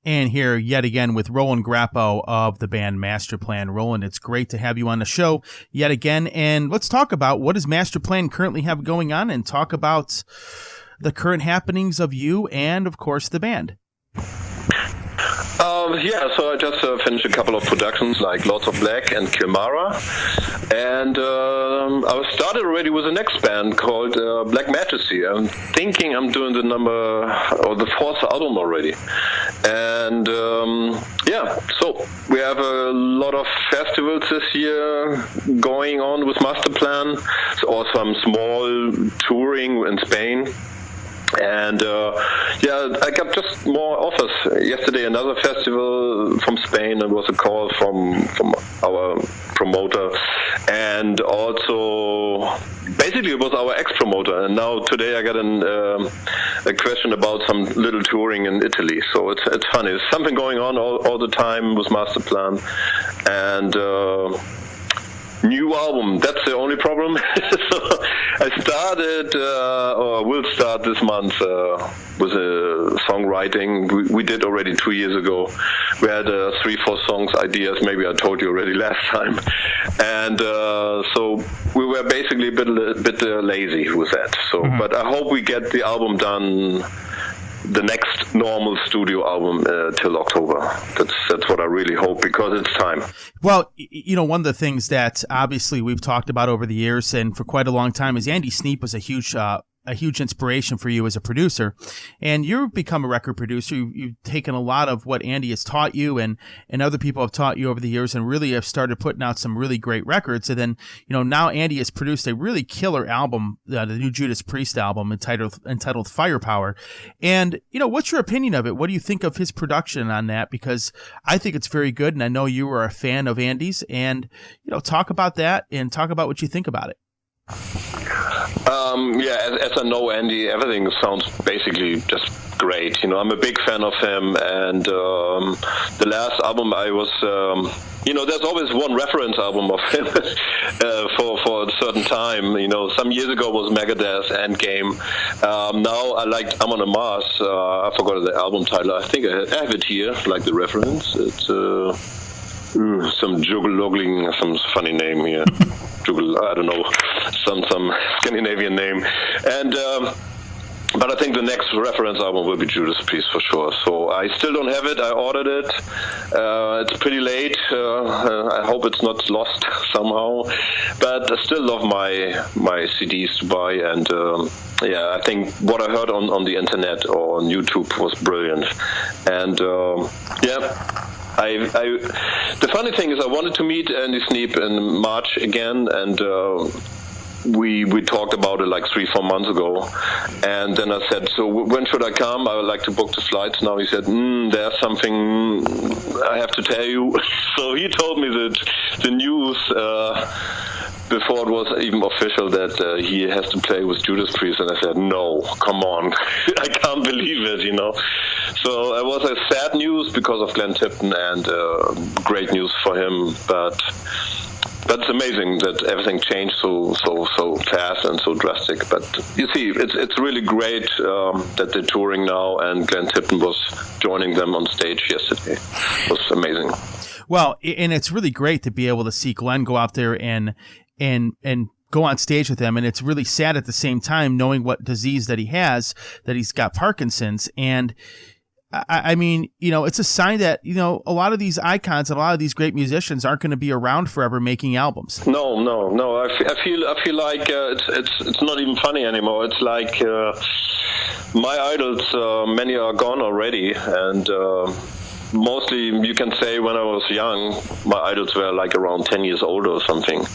And here yet again with Roland Grapow of the band Masterplan. Roland, it's great to have you on the show yet again. And let's talk about what does Masterplan currently have going on and talk about the current happenings of you and, of course, the band. So I just finished a couple of productions like Lords of Black and Kilmara, and I started already with the next band called Black Majesty. I'm thinking I'm doing the fourth album already, and so we have a lot of festivals this year going on with Masterplan, or some small touring in Spain. And I got just more offers. Yesterday, another festival from Spain. There was a call from our promoter, and also basically it was our ex-promoter. And now today I got a question about some little touring in Italy. So it's funny. There's something going on all the time with Masterplan, and. New album, that's the only problem. So I started, or will start this month with songwriting. We did already 2 years ago. We had 3-4 songs ideas, maybe I told you already last time. And so we were basically a bit lazy with that. So, But I hope we get the album done, the next normal studio album till October. That's what I really hope, because it's time. Well, one of the things that obviously we've talked about over the years and for quite a long time is Andy Sneap was a huge inspiration for you as a producer, and you've become a record producer. You've taken a lot of what Andy has taught you and other people have taught you over the years, and really have started putting out some really great records. And then, now Andy has produced a really killer album, the new Judas Priest album entitled Firepower. And, what's your opinion of it? What do you think of his production on that? Because I think it's very good, and I know you were a fan of Andy's, and, talk about that and talk about what you think about it. As I know Andy, everything sounds basically just great. I'm a big fan of him, and the last album I was, there's always one reference album of him for a certain time. Some years ago was Megadeth, Endgame. Now I liked I'm on a Mars. I forgot the album title. I think I have it here, like the reference. It's some juggling, some funny name here. I don't know, some Scandinavian name, and but I think the next reference album will be Judas Priest for sure. So I still don't have it. I ordered it. It's pretty late. I hope it's not lost somehow. But I still love my CDs to buy, and I think what I heard on the internet or on YouTube was brilliant, and the funny thing is I wanted to meet Andy Sneap in March again, and we talked about it like 3-4 months ago, and then I said, so when should I come? I would like to book the flights now. He said, there's something I have to tell you. So he told me that the news before it was even official that he has to play with Judas Priest, and I said, no, come on. I can't believe it, So it was a sad news because of Glenn Tipton, and great news for him, but that's amazing that everything changed so fast and so drastic. But you see, it's really great that they're touring now, and Glenn Tipton was joining them on stage yesterday. It was amazing. Well, and it's really great to be able to see Glenn go out there and go on stage with them, and it's really sad at the same time knowing what disease that he has, that he's got Parkinson's. And I mean, it's a sign that, a lot of these icons and a lot of these great musicians aren't going to be around forever making albums. No. I feel like it's not even funny anymore. It's like my idols, many are gone already, and mostly you can say when I was young, my idols were like around 10 years older or something.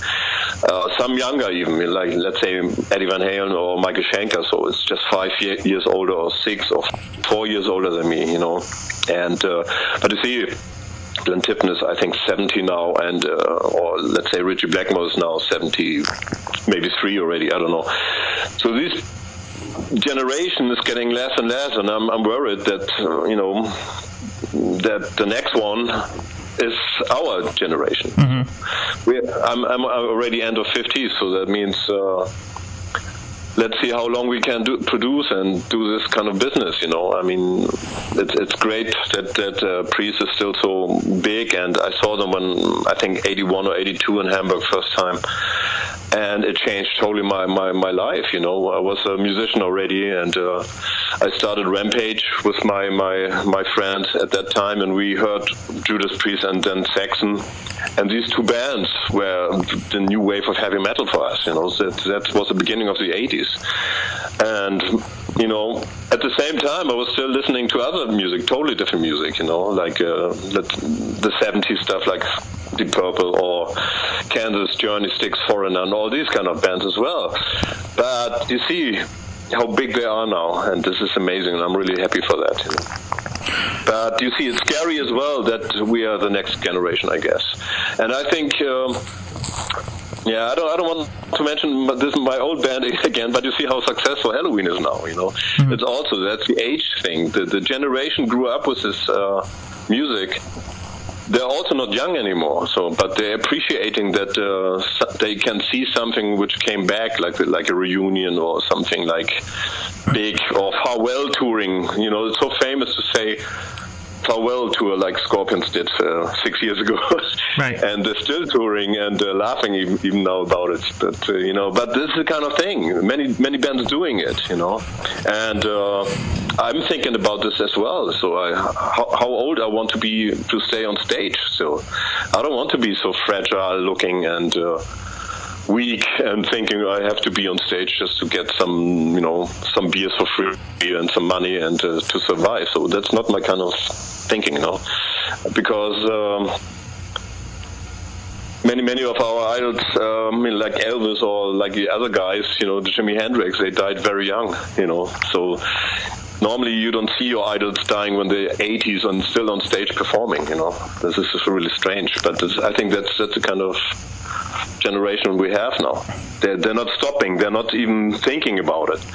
Some younger even, like let's say Eddie Van Halen or Michael Schenker, so it's just 5 years older or 6 or 4 years older than me, And but you see, Glenn Tipton is I think 70 now, and or let's say Richie Blackmore is now 70, maybe 3 already, I don't know. So this generation is getting less and less, and I'm worried that that the next one is our generation. I'm already end of 50, so that means let's see how long we can produce and do this kind of business. I mean, it's great that Priest is still so big, and I saw them when I think 81 or 82 in Hamburg first time, and it changed totally my life. I was a musician already, and I started Rampage with my friend at that time, and we heard Judas Priest and then Saxon, and these two bands were the new wave of heavy metal for us. That was the beginning of the 80s. And, at the same time, I was still listening to other music, totally different music, like the 70s stuff like Deep Purple or Kansas, Journey, Styx, Foreigner, and all these kind of bands as well. But you see how big they are now, and this is amazing, and I'm really happy for that. But you see, it's scary as well that we are the next generation, I guess. And I think... I don't want to mention this my old band again, but you see how successful Halloween is now. Mm-hmm. It's also, that's the age thing. The generation grew up with this music. They're also not young anymore, but they're appreciating that they can see something which came back, like a reunion or something like big, or farewell touring. It's so famous to say farewell tour like Scorpions did 6 years ago. Right. And they're still touring and laughing even now about it. But but this is the kind of thing. Many bands doing it. And I'm thinking about this as well. So how old I want to be to stay on stage. So I don't want to be so fragile looking and weak and thinking I have to be on stage just to get some beers for free and some money and to survive. So that's not my kind of thinking, because many of our idols, like Elvis or like the other guys, the Jimi Hendrix, they died very young, so normally you don't see your idols dying when they're 80s and still on stage performing, This is really strange, but I think that's the kind of generation we have now. They're not stopping, they're not even thinking about it,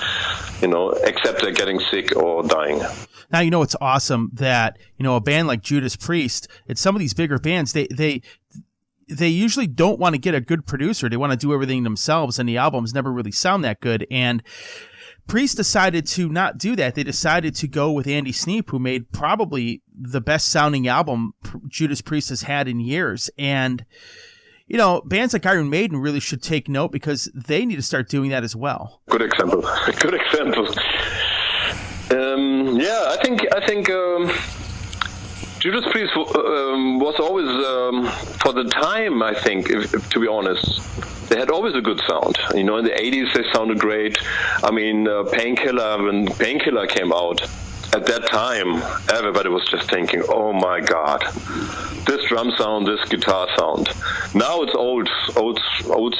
except they're getting sick or dying. Now, it's awesome that, a band like Judas Priest, and some of these bigger bands, they usually don't want to get a good producer. They want to do everything themselves, and the albums never really sound that good. And Priest decided to not do that. They decided to go with Andy Sneap, who made probably the best sounding album Judas Priest has had in years. And, bands like Iron Maiden really should take note because they need to start doing that as well. Good example. Good example. I think Judas Priest was always, for the time, I think, if to be honest, they had always a good sound. In the 80s they sounded great. I mean, Painkiller, when Painkiller came out, at that time, everybody was just thinking, oh my God, this drum sound, this guitar sound. Now it's old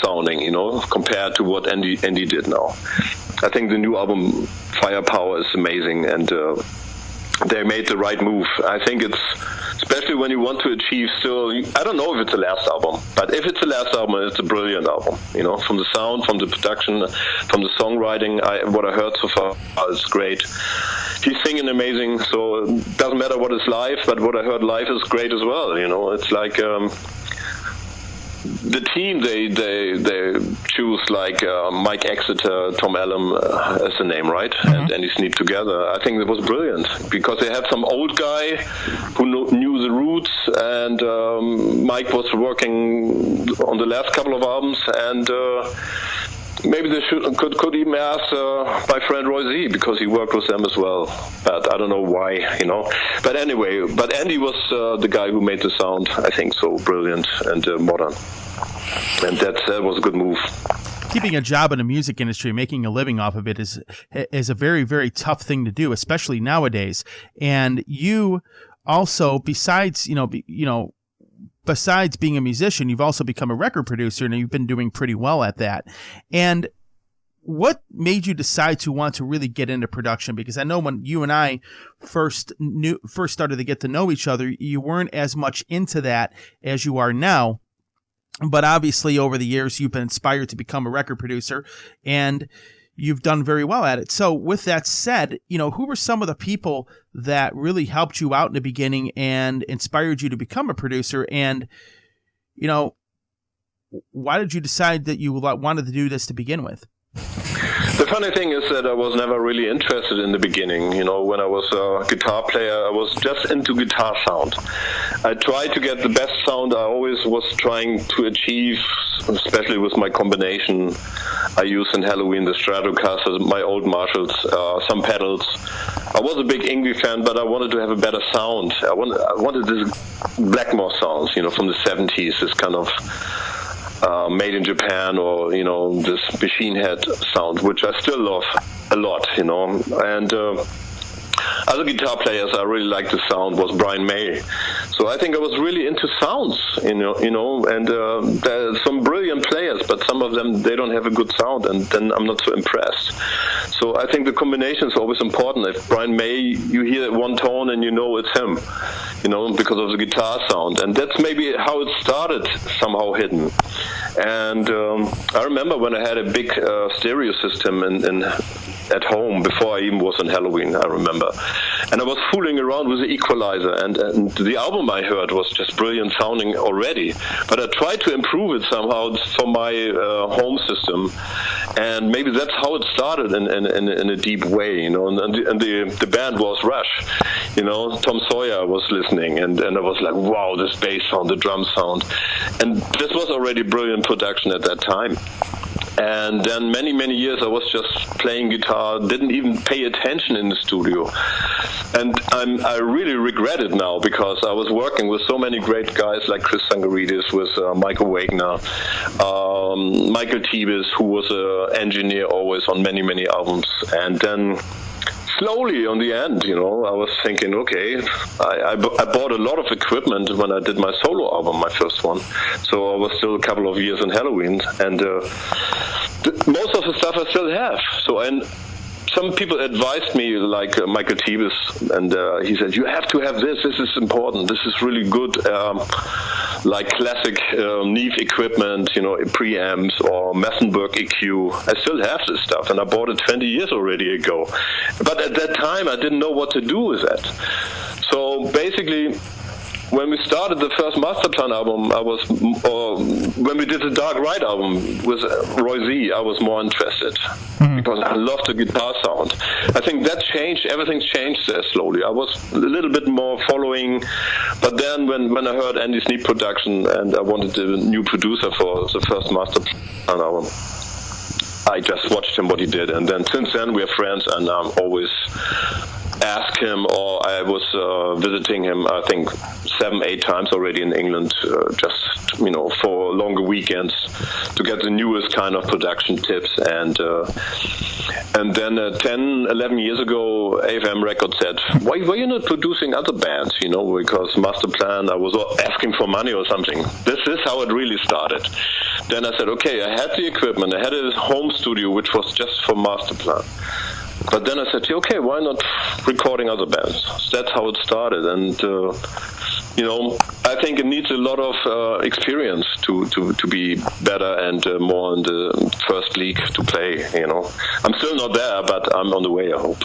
sounding, compared to what Andy did now. I think the new album, Firepower, is amazing, and they made the right move. I think it's, especially when you want to achieve still, I don't know if it's the last album, but if it's the last album, it's a brilliant album, from the sound, from the production, from the songwriting. What I heard so far is great. He's singing amazing, so it doesn't matter what is live, but what I heard live is great as well. It's like the team they choose, like Mike Exeter, Tom Allen as the name, right? Mm-hmm. And Andy Sneap together. I think it was brilliant because they had some old guy who knew the roots, and Mike was working on the last couple of albums, and maybe they could even ask my friend Roy Z, because he worked with them as well. But I don't know why, But anyway, Andy was the guy who made the sound, I think, so brilliant and modern. And that was a good move. Keeping a job in the music industry, making a living off of it is a very, very tough thing to do, especially nowadays. And you also, besides being a musician, you've also become a record producer, and you've been doing pretty well at that. And what made you decide to want to really get into production? Because I know when you and I first started to get to know each other, you weren't as much into that as you are now. But obviously, over the years, you've been inspired to become a record producer, and you've done very well at it. So with that said, who were some of the people that really helped you out in the beginning and inspired you to become a producer? And, why did you decide that you wanted to do this to begin with? The funny thing is that I was never really interested in the beginning. You know, when I was a guitar player, I was just into guitar sound. I tried to get the best sound I always was trying to achieve, especially with my combination I used in Halloween, the Stratocaster, my old Marshalls, some pedals. I was a big Yngwie fan, but I wanted to have a better sound. I wanted this Blackmore sounds, you know, from the 70s, this kind of made in Japan, or, you know, this machine head sound, which I still love a lot, you know. And other guitar players I really liked the sound was Brian May. So I think I was really into sounds, you know, and there are some brilliant players, but some of them, they don't have a good sound, and then I'm not so impressed. So I think the combination is always important. If Brian May, you hear one tone and you know it's him, you know, because of the guitar sound. And that's maybe how it started, somehow hidden. And I remember when I had a big stereo system at home, before I even was on Halloween, I remember. And I was fooling around with the equalizer, and the album I heard was just brilliant sounding already. But I tried to improve it somehow for my home system. And maybe that's how it started in a deep way, you know. And the band was Rush, you know. Tom Sawyer was listening, and I was like, wow, this bass sound, the drum sound. And this was already brilliant production at that time. And then many, many years I was just playing guitar, didn't even pay attention in the studio. And I really regret it now, because I was working with so many great guys like Chris Sangaridis, with Michael Wagner, Michael Tebis, who was an engineer always on many, many albums. And then slowly on the end, you know, I was thinking, okay, I bought a lot of equipment when I did my solo album, my first one. So I was still a couple of years in Halloween, and most of the stuff I still have. So, and some people advised me, like Michael Tebis, and he said, you have to have this is important, this is really good, like classic Neve equipment, you know, preamps or Messenberg EQ. I still have this stuff, and I bought it 20 years already ago. But at that time, I didn't know what to do with that. So basically, when we started the first Masterplan album, when we did the Dark Ride album with Roy Z, I was more interested, because I loved the guitar sound. I think that changed, everything changed there slowly. I was a little bit more following, but then when I heard Andy Sneap production and I wanted a new producer for the first Masterplan album, I just watched him, what he did, and then since then we're friends, and I'm always ask him, or I was visiting him, I think 7-8 times already in England, just, you know, for longer weekends to get the newest kind of production tips. And then 10-11 years ago, AFM Records said, why are you not producing other bands, you know, because Masterplan, I was asking for money or something. This is how it really started. Then I said, okay, I had the equipment, I had a home studio which was just for Masterplan. But then I said, okay, why not recording other bands? That's how it started. And, you know, I think it needs a lot of experience to be better and more in the first league to play, you know. I'm still not there, but I'm on the way, I hope.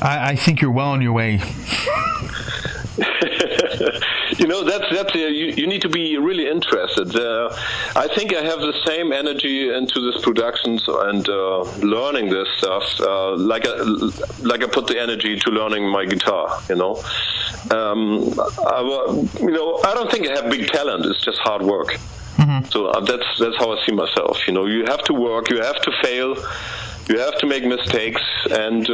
I think you're well on your way. You know, that's you need to be really interested. I think I have the same energy into this productions and learning this stuff, like I put the energy to learning my guitar. You know, I don't think I have big talent. It's just hard work. Mm-hmm. So that's how I see myself. You know, you have to work, you have to fail, you have to make mistakes, and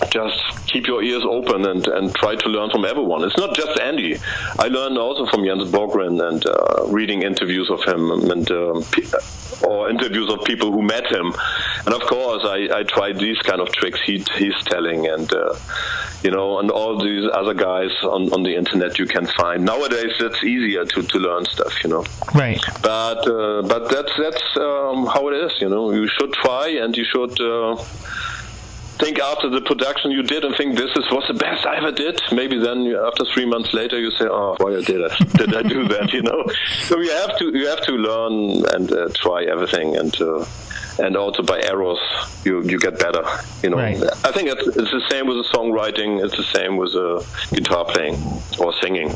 just keep your ears open and try to learn from everyone. It's not just Andy. I learned also from Jens Borggren and reading interviews of him and or interviews of people who met him. And of course, I tried these kind of tricks he's telling, and you know, and all these other guys on the internet you can find. Nowadays, it's easier to learn stuff, you know. Right. But that's how it is, you know. You should try, and you should think after the production you did and think this was the best I ever did. Maybe then after 3 months later you say, oh, why did I do that, you know? So you have to learn and try everything, and also by errors you get better, you know. Right. I think it's the same with the songwriting, it's the same with guitar playing or singing,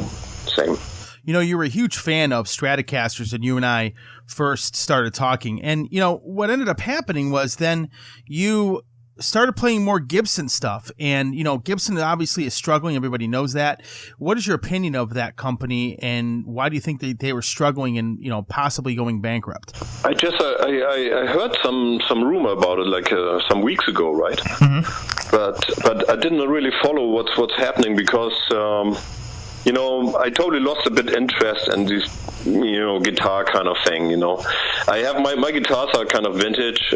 same. you were a huge fan of Stratocasters, and you and I first started talking. And, what ended up happening was then you started playing more Gibson stuff. And, Gibson obviously is struggling. Everybody knows that. What is your opinion of that company, and why do you think they were struggling and, possibly going bankrupt? I heard some rumor about it like some weeks ago, right? Mm-hmm. But I didn't really follow what's happening because, I totally lost a bit interest in this, guitar kind of thing, I have my guitars are kind of vintage.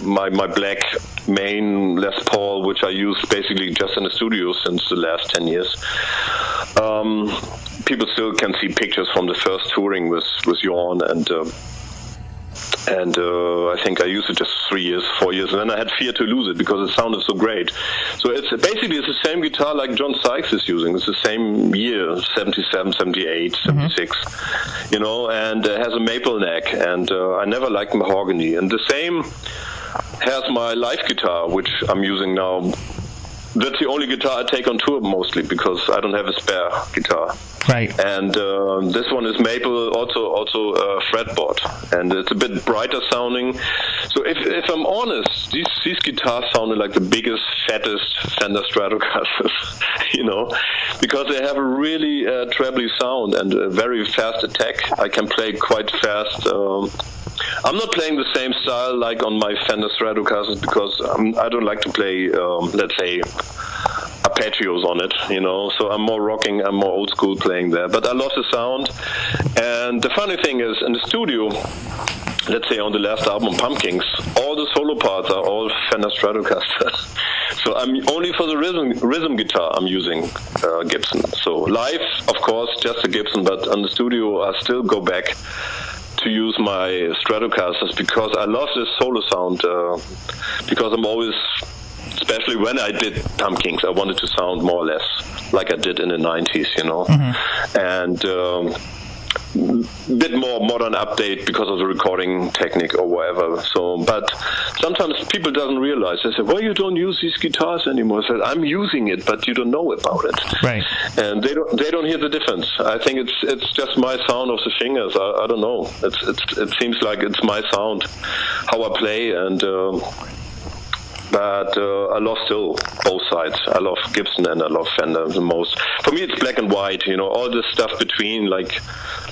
My black main Les Paul, which I use basically just in the studio since the last 10 years. People still can see pictures from the first touring with Jorn, and I think I used it just 3 years, 4 years, and then I had fear to lose it because it sounded so great. So it's the same guitar like John Sykes is using. It's the same year, 77, 78, 76, and has a maple neck, and I never liked mahogany. And the same has my live guitar, which I'm using now. That's the only guitar I take on tour mostly because I don't have a spare guitar. Right. And this one is maple, also fretboard, and it's a bit brighter sounding. So if I'm honest, these guitars sounded like the biggest, fattest Fender Stratocasters, because they have a really trebly sound and a very fast attack. I can play quite fast. I'm not playing the same style like on my Fender Stratocasters because I don't like to play, let's say, arpeggios on it, so I'm more rocking, I'm more old school playing there. But I love the sound. And the funny thing is, in the studio, let's say on the last album, Pumpkins, all the solo parts are all Fender Stratocasters. So I'm only for the rhythm guitar I'm using Gibson. So live, of course, just a Gibson, but on the studio I still go back to use my Stratocasters because I love this solo sound, because I'm always, especially when I did Pumpkins, I wanted to sound more or less like I did in the 90s, mm-hmm. and a bit more modern update because of the recording technique or whatever. So, but sometimes people doesn't realize. They say, "Well, you don't use these guitars anymore." I said, "I'm using it, but you don't know about it." Right. And they don't hear the difference. I think it's just my sound of the fingers. I don't know. It seems like it's my sound, how I play, and. But I love still both sides. I love Gibson and I love Fender the most. For me, it's black and white. All this stuff between, like,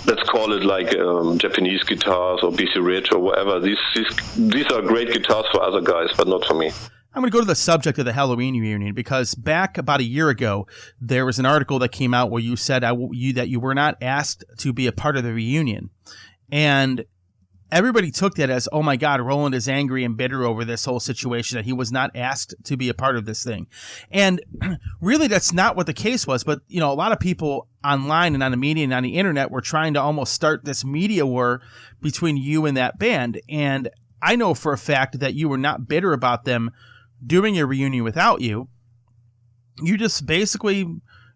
let's call it like Japanese guitars or BC Rich or whatever. These are great guitars for other guys, but not for me. I'm going to go to the subject of the Halloween reunion because back about a year ago, there was an article that came out where you said that you were not asked to be a part of the reunion. And everybody took that as, oh my God, Roland is angry and bitter over this whole situation, that he was not asked to be a part of this thing. And really, that's not what the case was. But, a lot of people online and on the media and on the internet were trying to almost start this media war between you and that band. And I know for a fact that you were not bitter about them doing a reunion without you. You just basically,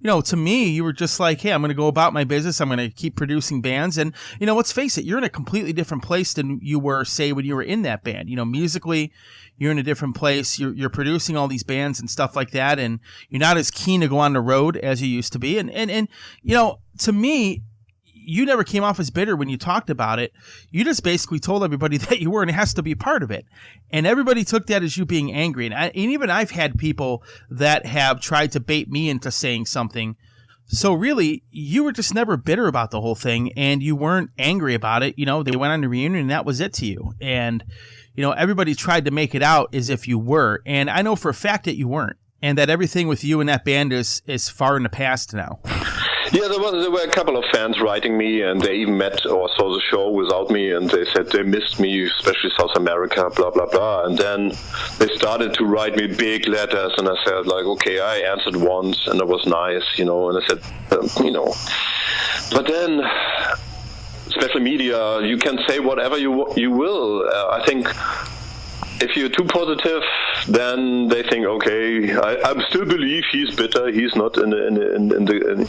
to me, you were just like, hey, I'm going to go about my business. I'm going to keep producing bands. And, let's face it, you're in a completely different place than you were, say, when you were in that band. Musically, you're in a different place. You're producing all these bands and stuff like that. And you're not as keen to go on the road as you used to be. And to me, you never came off as bitter when you talked about it. You just basically told everybody that you were and has to be part of it. And everybody took that as you being angry. And even I've had people that have tried to bait me into saying something. So really, you were just never bitter about the whole thing, and you weren't angry about it. They went on the reunion and that was it to you. And, everybody tried to make it out as if you were. And I know for a fact that you weren't, and that everything with you and that band is far in the past now. Yeah, there were a couple of fans writing me, and they even met or saw the show without me, and they said they missed me, especially South America, blah, blah, blah. And then they started to write me big letters, and I said, like, okay, I answered once, and it was nice, and I said, But then, especially media, you can say whatever you will. I think if you're too positive, then they think, okay, I still believe he's bitter. He's not in the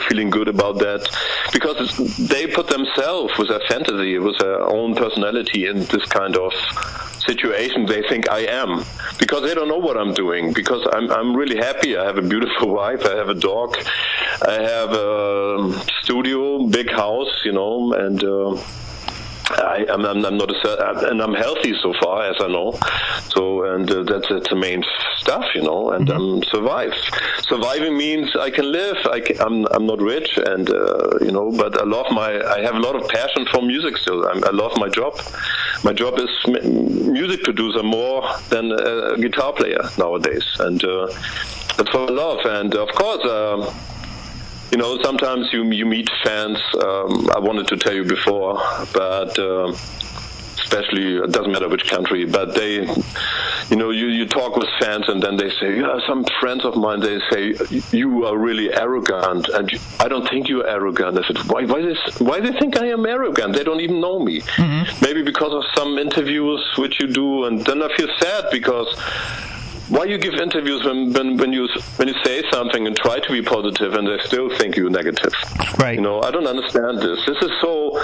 feeling good about that, because they put themselves with their fantasy, with their own personality in this kind of situation. They think I am, because they don't know what I'm doing. Because I'm really happy. I have a beautiful wife. I have a dog. I have a studio, big house, you know, and I'm not and I'm healthy so far, as I know. So, and that's the main stuff, you know. And surviving means I can live. I'm not rich, and you know, but I have a lot of passion for music still. I love my job. My job is music producer more than a guitar player nowadays, and that's what I love. And of course. You know, sometimes you meet fans, I wanted to tell you before, but especially, it doesn't matter which country, but they, you know, you talk with fans and then they say, yeah, some friends of mine, they say, you are really arrogant, and I don't think you're arrogant. I said, why they think I am arrogant? They don't even know me. Mm-hmm. Maybe because of some interviews which you do, and then I feel sad because why you give interviews when you say something and try to be positive and they still think you're negative? Right. You know, I don't understand this. This is so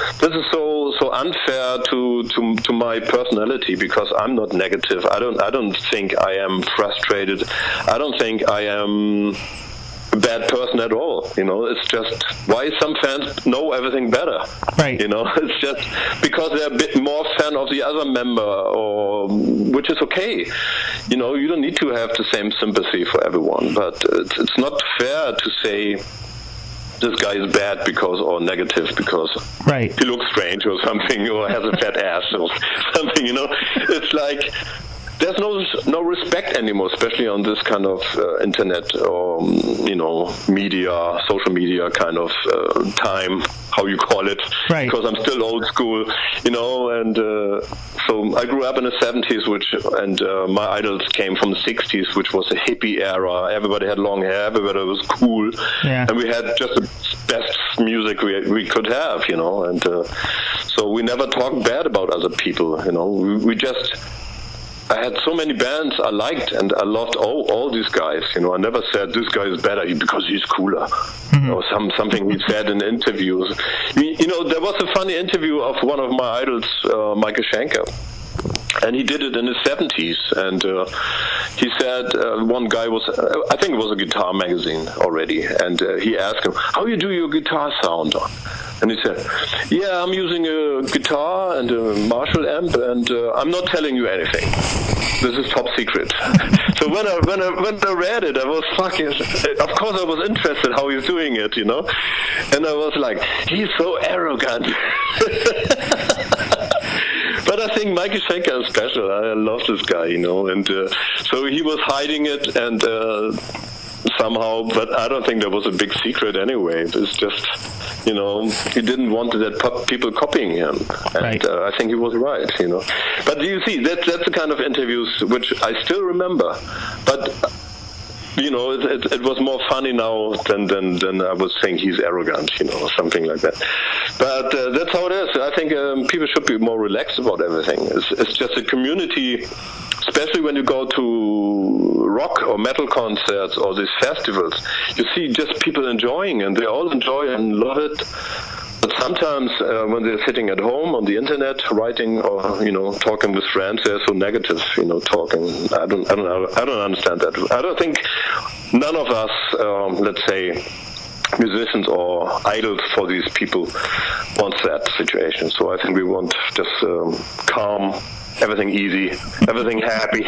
unfair to my personality because I'm not negative. I don't think I am frustrated. I don't think I am a bad person at all. You know, it's just why some fans know everything better. Right. You know, it's just because they're a bit more fan of the other member, or which is okay. You know, you don't need to have the same sympathy for everyone, but it's not fair to say this guy is bad because, or negative because he looks strange or something, or has a fat ass or something. You know, it's like there's no respect anymore, especially on this kind of internet or you know, media, social media kind of time, how you call it, because I'm still old school, you know, and so I grew up in the 70s, and my idols came from the 60s, which was a hippie era. Everybody had long hair, everybody was cool, and we had just the best music we could have, you know, and so we never talked bad about other people, you know, we just... I had so many bands I liked, and I loved all these guys. You know, I never said this guy is better because he's cooler, or something he said in interviews. You know, there was a funny interview of one of my idols, Michael Schenker, and he did it in the 70s. And he said one guy was, I think it was a guitar magazine already, and he asked him, "How you do your guitar sound?" And he said, "Yeah, I'm using a guitar and a Marshall amp, and I'm not telling you anything. This is top secret." So when I read it, I was fucking. Of course, I was interested how he's doing it, you know, and I was like, he's so arrogant. But I think Mikey Schenker is special. I love this guy, you know, and so he was hiding it and. Somehow, but I don't think there was a big secret anyway. It's just, you know, he didn't want that people copying him, and I think he was right, you know. But you see, that's the kind of interviews which I still remember. But you know, it was more funny now than I would think he's arrogant, you know, or something like that. But that's how it is. I think people should be more relaxed about everything. It's just a community. Especially when you go to rock or metal concerts or these festivals, you see just people enjoying, and they all enjoy and love it. But sometimes when they're sitting at home on the internet writing or, you know, talking with friends, they're so negative, you know, talking. I don't understand that. I don't think none of us, let's say, musicians or idols for these people wants that situation. So I think we want just calm, everything easy, everything happy.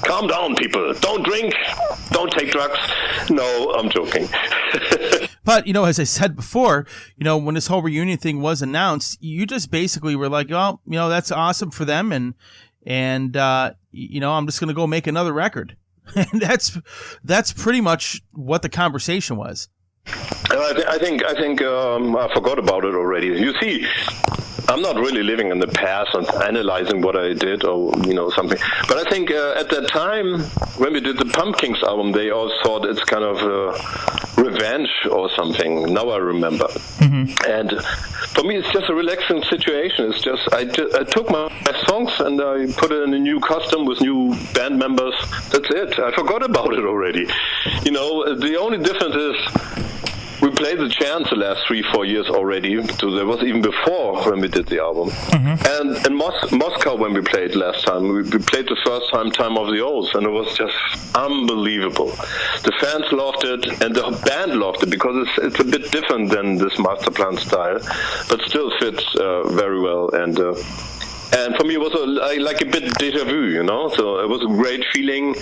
Calm down, people. Don't drink. Don't take drugs. No, I'm joking. But, you know, as I said before, you know, when this whole reunion thing was announced, you just basically were like, oh, you know, that's awesome for them. And you know, I'm just going to go make another record. And that's pretty much what the conversation was. I think I forgot about it already. You see, I'm not really living in the past and analyzing what I did or, you know, something. But I think at that time, when we did the Pumpkins album, they all thought it's kind of revenge or something. Now I remember. Mm-hmm. And for me, it's just a relaxing situation. It's just, I took my songs and I put it in a new costume with new band members. That's it. I forgot about it already. You know, the only difference is we play the chants the last 3-4 years already. So there was even before when we did the album. And in Moscow when we played last time, we played the first time of the Oath, and it was just unbelievable. The fans loved it, and the band loved it, because it's a bit different than this Masterplan style, but still fits very well. And for me, it was like a bit déjà vu, you know. So it was a great feeling.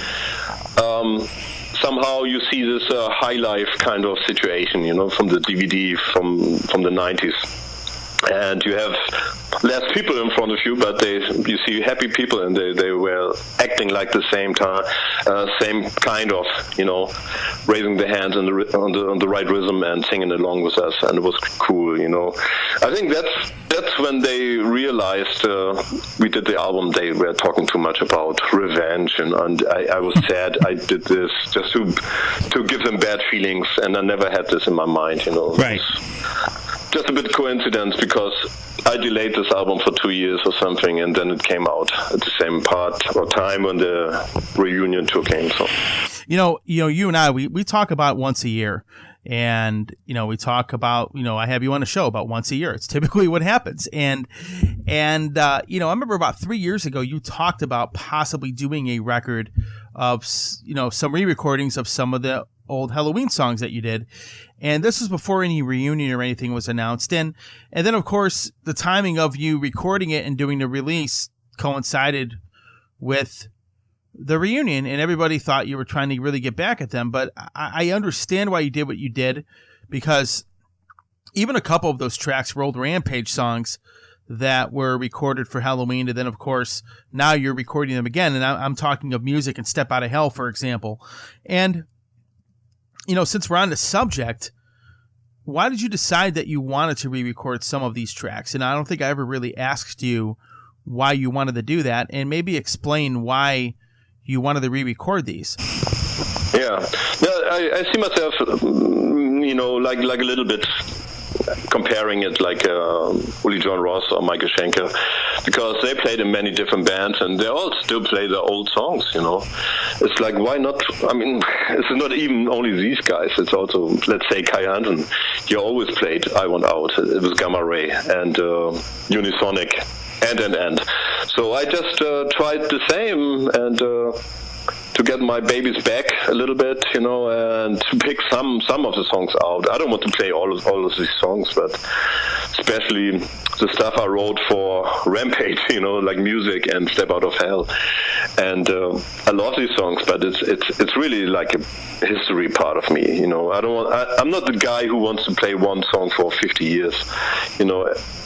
Somehow you see this high life kind of situation, you know, from the DVD from the 90s. And you have less people in front of you, but you see happy people, and they were acting like the same kind of, you know, raising their hands on the right rhythm and singing along with us, and it was cool, you know. I think that's when they realized we did the album. They were talking too much about revenge, and I was sad I did this just to give them bad feelings, and I never had this in my mind, you know. Right. Just a bit coincidence, because I delayed this album for 2 years or something, and then it came out at the same time when the reunion tour came. So, you and I, we talk about once a year, and we talk about, I have you on a show about once a year. It's typically what happens, and I remember about 3 years ago you talked about possibly doing a record of some re-recordings of some of the old Halloween songs that you did. And this was before any reunion or anything was announced. And then, of course, the timing of you recording it and doing the release coincided with the reunion, and everybody thought you were trying to really get back at them. But I understand why you did what you did, because even a couple of those tracks were old Rampage songs that were recorded for Halloween. And then, of course, now you're recording them again. And I'm talking of Music and Step Out of Hell, for example. And since we're on the subject, why did you decide that you wanted to re-record some of these tracks? And I don't think I ever really asked you why you wanted to do that, and maybe explain why you wanted to re-record these. Yeah. I see myself, like a little bit comparing it like Uli John Ross or Michael Schenker, because they played in many different bands, and they all still play their old songs, It's like, why not? I mean, it's not even only these guys. It's also, let's say, Kai Hansen. He always played I Want Out. It was Gamma Ray and Unisonic and. So I just tried the same, and to get my babies back a little bit, and to pick some of the songs out. I don't want to play all of these songs, but especially the stuff I wrote for Rampage, like Music and Step Out of Hell. And I love these songs, but it's really like a history part of me, I'm not the guy who wants to play one song for 50 years,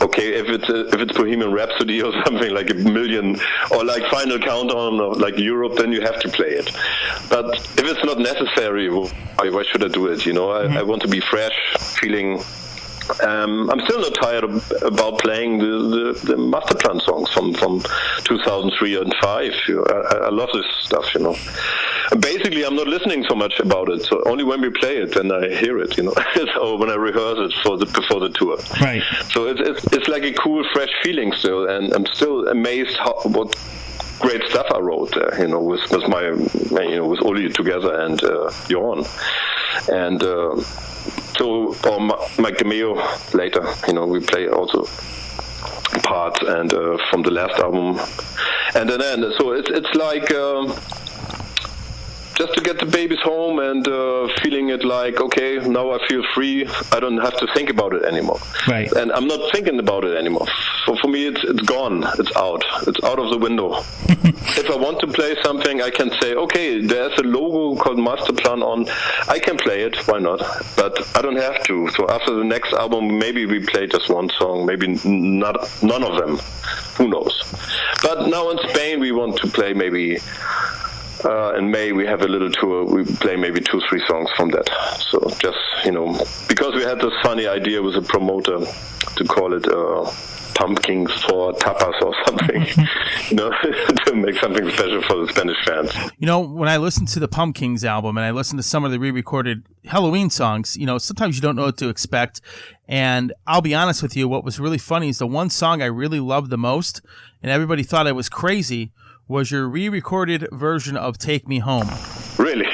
Okay, if it's Bohemian Rhapsody or something like a million, or like Final Countdown or like Europe, then you have to play it. But if it's not necessary, why should I do it? I want to be fresh, feeling. I'm still not tired about playing the Masterplan songs from 2003 and 5. I love this stuff, Basically, I'm not listening so much about it. So only when we play it, then I hear it, or when I rehearse it before the tour. Right. So it's like a cool, fresh feeling still, and I'm still amazed what great stuff I wrote there, with with Uli together and Jorn, and or Mike DeMeo later, we play also parts and from the last album, and then so it's like just to get the babies home and feeling it like, okay, now I feel free. I don't have to think about it anymore. Right. And I'm not thinking about it anymore. So for me, it's gone. It's out. It's out of the window. If I want to play something, I can say, okay, there's a logo called Masterplan on. I can play it. Why not? But I don't have to. So after the next album, maybe we play just one song. Maybe none of them. Who knows? But now in Spain, we want to play maybe... in May we have a little tour. We play maybe 2-3 songs from that. So just, because we had this funny idea with a promoter to call it Pumpkins for Tapas or something, to make something special for the Spanish fans. When I listen to the Pumpkins album and I listen to some of the re-recorded Halloween songs, sometimes you don't know what to expect. And I'll be honest with you, what was really funny is the one song I really loved the most, and everybody thought I was crazy, was your re-recorded version of Take Me Home. Really?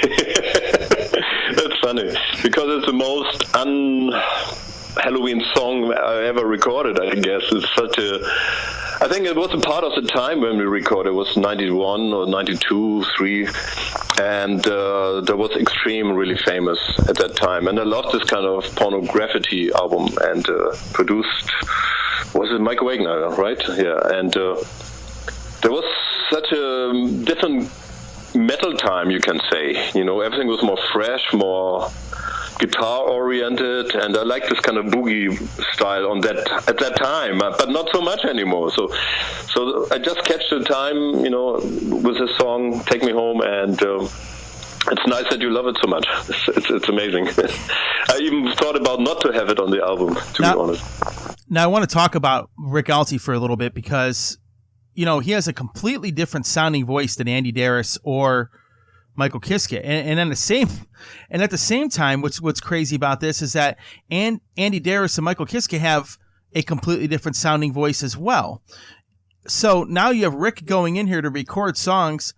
That's funny, because is the most Halloween song I ever recorded, I guess. It's such I think it was a part of the time when we recorded. It was 91 or 92, 3, and there was Extreme really famous at that time. And I loved this kind of pornography album, and produced, was it Mike Wagner, right? Yeah, and there was such a different metal time, you can say. You know, everything was more fresh, more guitar-oriented, and I like this kind of boogie style at that time, but not so much anymore. So I just catch the time, you know, with this song, Take Me Home, and it's nice that you love it so much. It's amazing. I even thought about not to have it on the album, to be honest. Now, I want to talk about Rick Alty for a little bit because, you know, he has a completely different sounding voice than Andy Darris or Michael Kiske, and at the same time, what's crazy about this is that Andy Darris and Michael Kiske have a completely different sounding voice as well. So now you have Rick going in here to record songs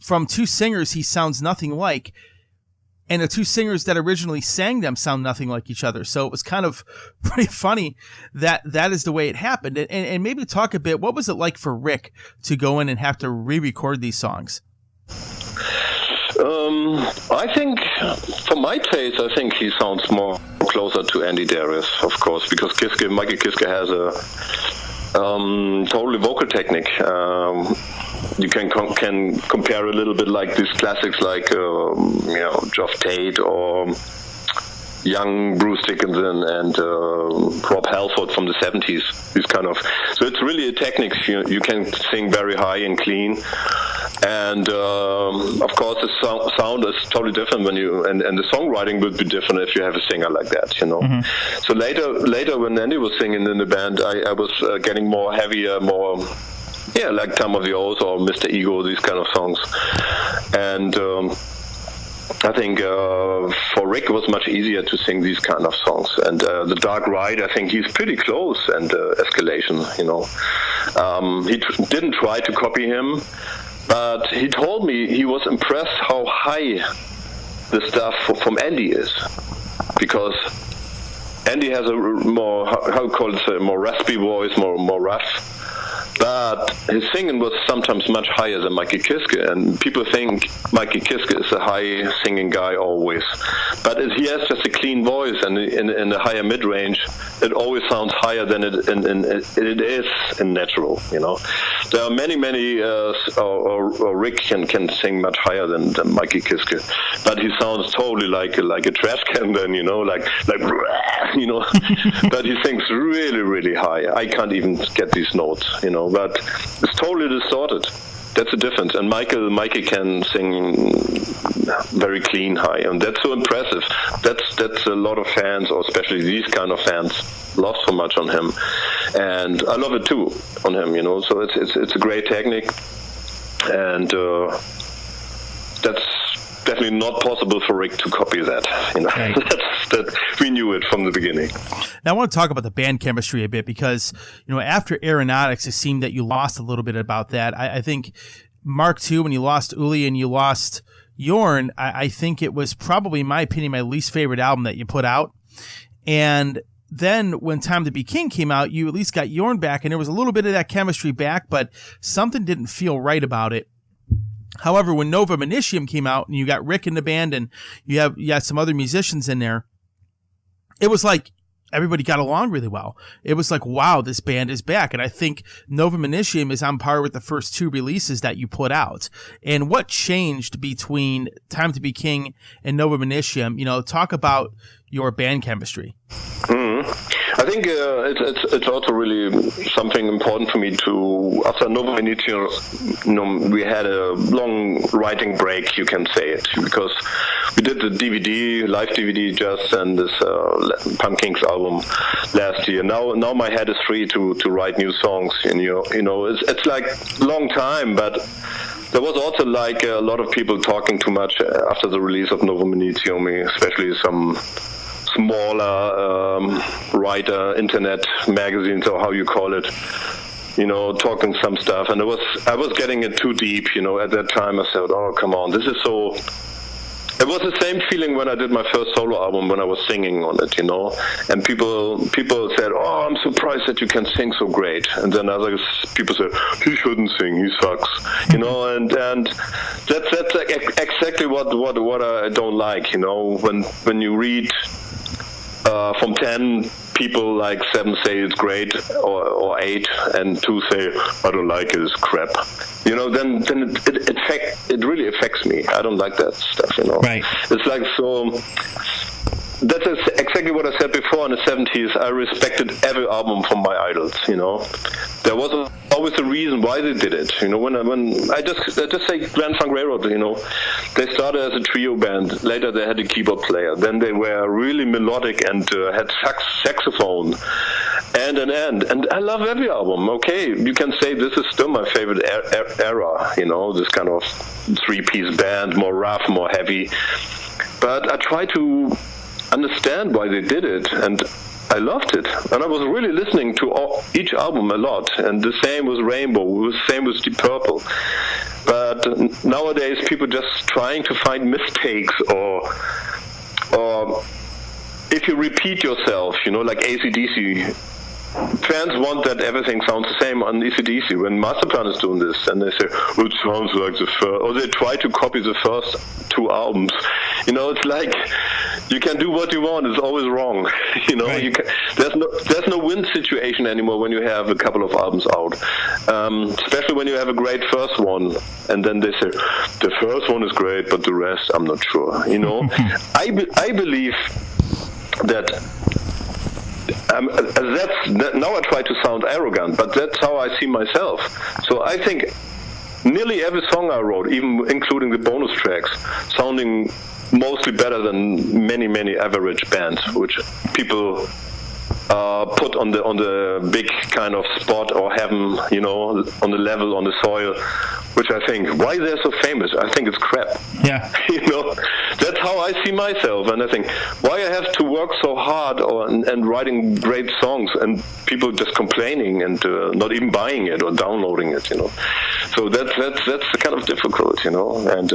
from two singers he sounds nothing like, and the two singers that originally sang them sound nothing like each other. So it was kind of pretty funny that is the way it happened. And maybe talk a bit, what was it like for Rick to go in and have to re-record these songs? I think, for my taste, I think he sounds more closer to Andy Darris, of course, because Michael Kiske has a totally vocal technique. You can compare a little bit like these classics, like Geoff Tate or young Bruce Dickinson and Rob Halford from the 70s. These kind of, so it's really a technique. You can sing very high and clean. And of course, the sound is totally different when and the songwriting would be different if you have a singer like that, you know. Mm-hmm. So later when Andy was singing in the band, I was getting more heavier, more, like Time of the Oath or Mr. Ego, these kind of songs. And I think for Rick it was much easier to sing these kind of songs. And The Dark Ride, I think he's pretty close, and Escalation, you know. He didn't try to copy him, but he told me he was impressed how high the stuff from Andy is, because Andy has a more, how you call it, a more raspy voice, more rough. But his singing was sometimes much higher than Mikey Kiske, and people think Mikey Kiske is a high singing guy always. But he has just a clean voice, and in the higher mid-range, it always sounds higher than it is in natural, you know. There are many, or Rick can sing much higher than Mikey Kiske, but he sounds totally like a trash can then, you know, like you know. But he sings really, really high. I can't even get these notes, you know. But it's totally distorted. That's the difference. And Mikey can sing very clean high, and that's so impressive. That's a lot of fans, or especially these kind of fans, love so much on him, and I love it too on him. You know, so it's a great technique, and that's definitely not possible for Rick to copy that. You know, right. that we knew it from the beginning. Now I want to talk about the band chemistry a bit, because, you know, after Aeronautics, it seemed that you lost a little bit about that. I think Mark II, when you lost Uli and you lost Jorn, I think it was probably, in my opinion, my least favorite album that you put out. And then when Time to Be King came out, you at least got Jorn back, and there was a little bit of that chemistry back, but something didn't feel right about it. However, when Nova Minitium came out and you got Rick in the band and you had some other musicians in there, it was like everybody got along really well. It was like, wow, this band is back. And I think Nova Minitium is on par with the first two releases that you put out. And what changed between Time to Be King and Nova Minitium? You know, talk about your band chemistry. I think it's also really something important for me to, after Nova Minitium, you know, we had a long writing break, you can say it, because we did the live DVD just, and this Pumpkins album last year. Now my head is free to write new songs, and you know, it's like a long time, but there was also like a lot of people talking too much after the release of Nova Minitium, especially some smaller writer internet magazines, or how you call it, you know, talking some stuff, and I was getting it too deep, you know. At that time I said, oh, come on, this is so It was the same feeling when I did my first solo album, when I was singing on it, and people said, "Oh, I'm surprised that you can sing so great." And then other people said, "He shouldn't sing, he sucks," and that's exactly what I don't like, when you read from 10 people, like 7 say it's great, or 8, and 2 say I don't like it, it's crap. Then it really affects me. I don't like that stuff. Right. It's like so. That's exactly what I said before. In the 70s, I respected every album from my idols. There was always a reason why they did it. When I just say Grand Funk Railroad. They started as a trio band. Later, they had a keyboard player. Then they were really melodic and had saxophone. And I love every album. Okay, you can say this is still my favorite era. This kind of 3-piece band, more rough, more heavy. But I try to understand why they did it, and I loved it, and I was really listening to each album a lot, and the same with Rainbow, the same with Deep Purple. But nowadays people just trying to find mistakes, or if you repeat yourself, like AC/DC. Fans want that everything sounds the same on AC/DC. When Masterplan is doing this, and they say, "Oh, it sounds like the first," or they try to copy the first 2 albums. It's like you can do what you want. It's always wrong. Right. There's no win situation anymore when you have a couple of albums out, especially when you have a great first one, and then they say the first one is great, but the rest I'm not sure. I believe that. Now I try to sound arrogant, but that's how I see myself. So I think nearly every song I wrote, even including the bonus tracks, sounding mostly better than many average bands, which people put on the big kind of spot, or have them, on the level, on the soil, which I think, why they're so famous? I think it's crap. Yeah. That's how I see myself, and I think, why I have to work so hard and writing great songs, and people just complaining and not even buying it or downloading it, So that's kind of difficult, and.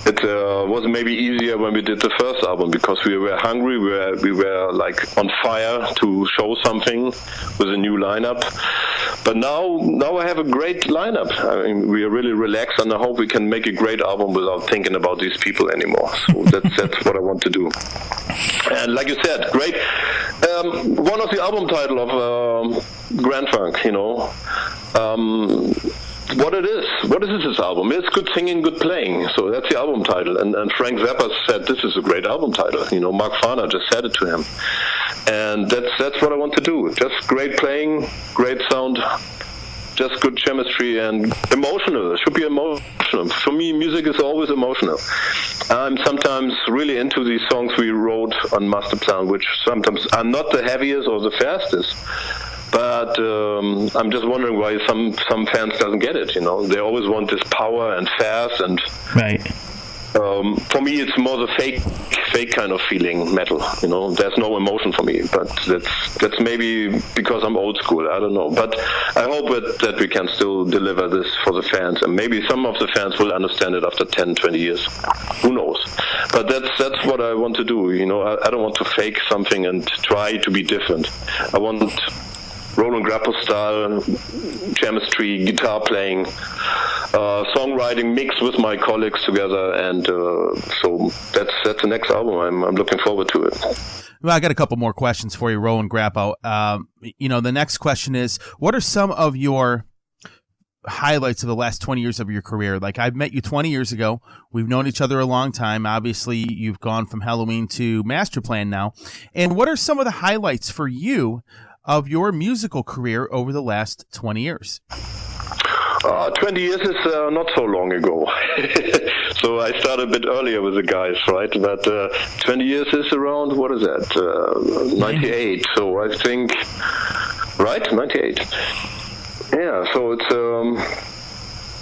It was maybe easier when we did the first album, because we were hungry, we were like on fire to show something with a new lineup. But now I have a great lineup. I mean, we are really relaxed, and I hope we can make a great album without thinking about these people anymore. So that's what I want to do. And like you said, great. One of the album title of Grand Funk, what is this album? It's good singing, good playing. So that's the album title. And Frank Zappa said this is a great album title. Mark Farner just said it to him. And that's what I want to do. Just great playing, great sound, just good chemistry, and emotional. It should be emotional. For me, music is always emotional. I'm sometimes really into these songs we wrote on Masterplan, which sometimes are not the heaviest or the fastest. But I'm just wondering why some fans doesn't get it. They always want this power and fast, and right. For me, it's more the fake kind of feeling metal. There's no emotion for me. But that's maybe because I'm old school. I don't know. But I hope that we can still deliver this for the fans, and maybe some of the fans will understand it after 10, 20 years. Who knows? But that's what I want to do. I don't want to fake something and try to be different. I want Roland Grapow style chemistry, guitar playing, songwriting mixed with my colleagues together, and so that's the next album. I'm looking forward to it. Well, I got a couple more questions for you, Roland Grapow. The next question is, what are some of your highlights of the last 20 years of your career? Like, I've met you 20 years ago. We've known each other a long time. Obviously, you've gone from Halloween to Masterplan now. And what are some of the highlights for you of your musical career over the last 20 years? 20 years is not so long ago. So I started a bit earlier with the guys, right? But 20 years is around, what is that? 98. So I think, right? 98. Yeah, so it's,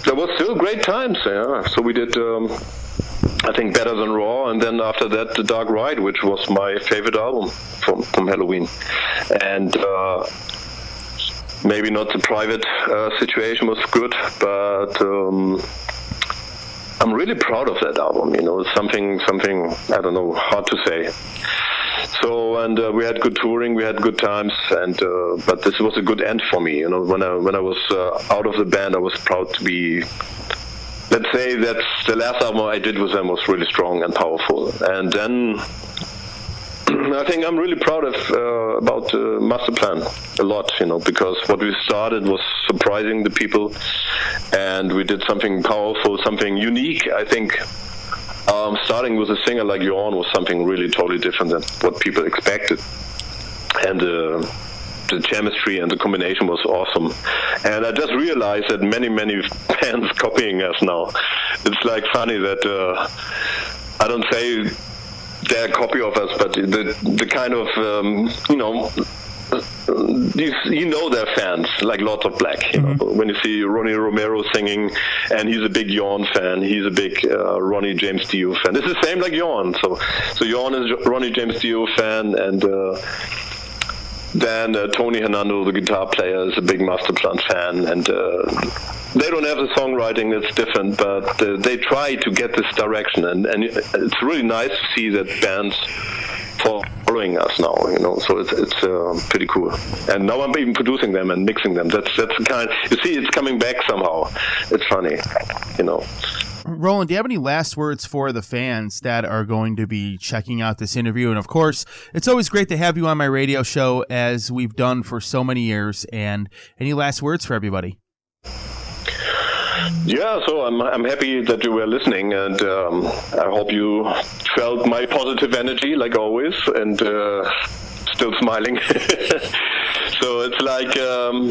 there was still great times, yeah. So we did, I think, Better Than Raw, and then after that, The Dark Ride, which was my favorite album from Halloween. And maybe not the private situation was good, but I'm really proud of that album. It's something I don't know, hard to say. So, and we had good touring, we had good times, and but this was a good end for me. When I was out of the band, I was proud to be. Let's say that the last album I did with them was really strong and powerful. And then I think I'm really proud of about Masterplan a lot, because what we started was surprising the people, and we did something powerful, something unique. I think starting with a singer like Jorn was something really totally different than what people expected, and the chemistry and the combination was awesome. And I just realized that many bands copying us now. It's like funny that I don't say they're a copy of us, but the kind of they're fans, like Lords of Black. When you see Ronnie Romero singing, and he's a big Jorn fan, he's a big Ronnie James Dio fan. It's the same like Jorn. So Jorn is Ronnie James Dio fan, and then Tony Hernando, the guitar player, is a big Masterplan fan, and they don't have the songwriting that's different, but they try to get this direction, and it's really nice to see that bands following us now, so it's pretty cool. And now I'm even producing them and mixing them. That's the kind, you see, it's coming back somehow. It's funny, Roland, do you have any last words for the fans that are going to be checking out this interview? And of course, it's always great to have you on my radio show, as we've done for so many years. And any last words for everybody? Yeah, so I'm happy that you were listening, and I hope you felt my positive energy like always, and still smiling. So it's like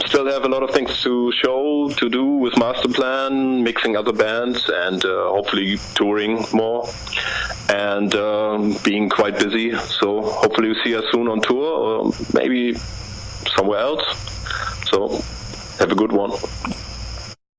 still have a lot of things to do with Masterplan, mixing other bands, and hopefully touring more, and being quite busy. So hopefully you see us soon on tour, or maybe somewhere else. So have a good one.